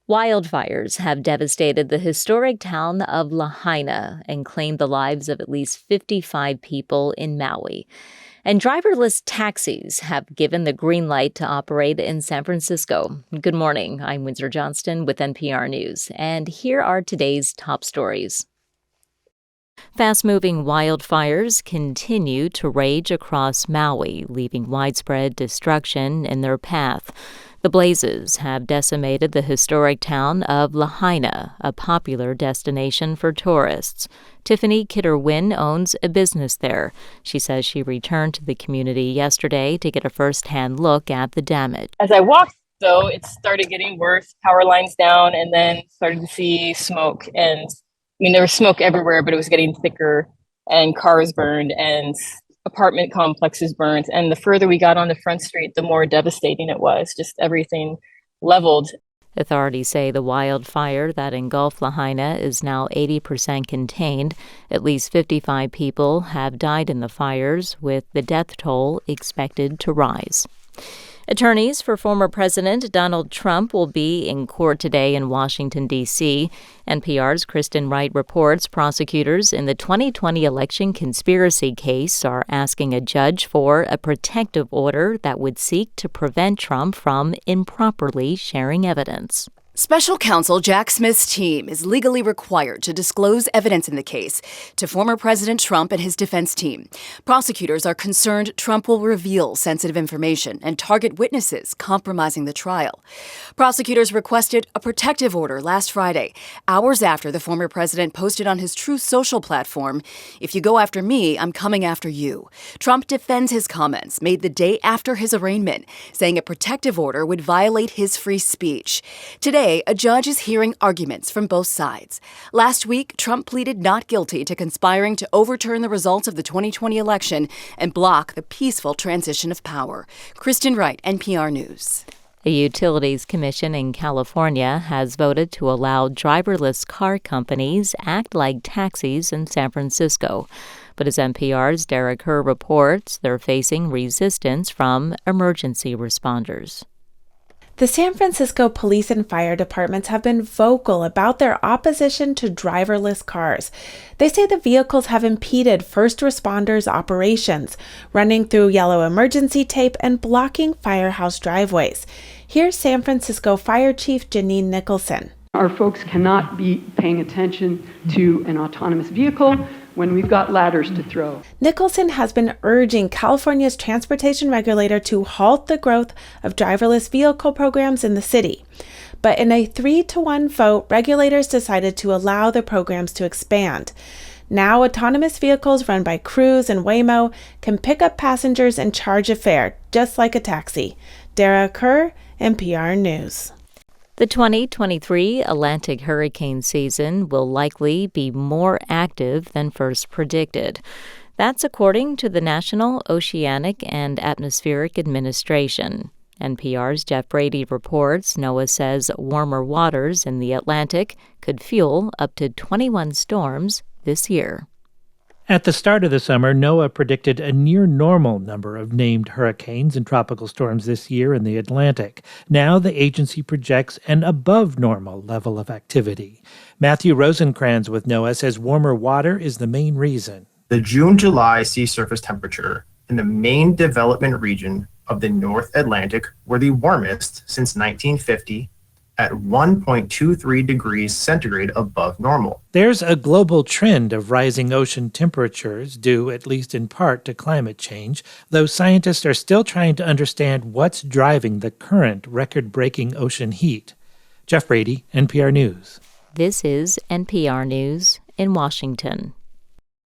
Wildfires have devastated the historic town of Lahaina and claimed the lives of at least 55 people in Maui. And driverless taxis have given the green light to operate in San Francisco. Good morning. I'm Windsor Johnston with NPR News, and here are today's top stories. Fast-moving wildfires continue to rage across Maui, leaving widespread destruction in their path. The blazes have decimated the historic town of Lahaina, a popular destination for tourists. Tiffany Kidder-Wynn owns a business there. She says she returned to the community yesterday to get a first-hand look at the damage. As I walked, though, it started getting worse. Power lines down, and then started to see smoke. And there was smoke everywhere, but it was getting thicker, and cars burned, and apartment complexes burned. And the further we got on the front street, the more devastating it was. Just everything leveled. Authorities say the wildfire that engulfed Lahaina is now 80% contained. At least 55 people have died in the fires, with the death toll expected to rise. Attorneys for former President Donald Trump will be in court today in Washington, D.C. NPR's Kristen Wright reports prosecutors in the 2020 election conspiracy case are asking a judge for a protective order that would seek to prevent Trump from improperly sharing evidence. Special counsel Jack Smith's team is legally required to disclose evidence in the case to former President Trump and his defense team. Prosecutors are concerned Trump will reveal sensitive information and target witnesses, compromising the trial. Prosecutors requested a protective order last Friday, hours after the former president posted on his Truth Social platform, "If you go after me, I'm coming after you." Trump defends his comments made the day after his arraignment, saying a protective order would violate his free speech. Today, a judge is hearing arguments from both sides. Last week, Trump pleaded not guilty to conspiring to overturn the results of the 2020 election and block the peaceful transition of power. Kristen Wright, NPR News. The Utilities Commission in California has voted to allow driverless car companies act like taxis in San Francisco. But as NPR's Derek Herr reports, they're facing resistance from emergency responders. The San Francisco police and fire departments have been vocal about their opposition to driverless cars. They say the vehicles have impeded first responders' operations, running through yellow emergency tape and blocking firehouse driveways. Here's San Francisco Fire Chief Janine Nicholson. Our folks cannot be paying attention to an autonomous vehicle when we've got ladders to throw. Nicholson has been urging California's transportation regulator to halt the growth of driverless vehicle programs in the city. But in a 3-1 vote, regulators decided to allow the programs to expand. Now, autonomous vehicles run by Cruise and Waymo can pick up passengers and charge a fare, just like a taxi. Derek Herr, NPR News. The 2023 Atlantic hurricane season will likely be more active than first predicted. That's according to the National Oceanic and Atmospheric Administration. NPR's Jeff Brady reports NOAA says warmer waters in the Atlantic could fuel up to 21 storms this year. At the start of the summer, NOAA predicted a near-normal number of named hurricanes and tropical storms this year in the Atlantic. Now the agency projects an above-normal level of activity. Matthew Rosencrans with NOAA says warmer water is the main reason. The June-July sea surface temperature in the main development region of the North Atlantic were the warmest since 1950, at 1.23 degrees centigrade above normal. There's a global trend of rising ocean temperatures due, at least in part, to climate change, though scientists are still trying to understand what's driving the current record-breaking ocean heat. Jeff Brady, NPR News. This is NPR News in Washington.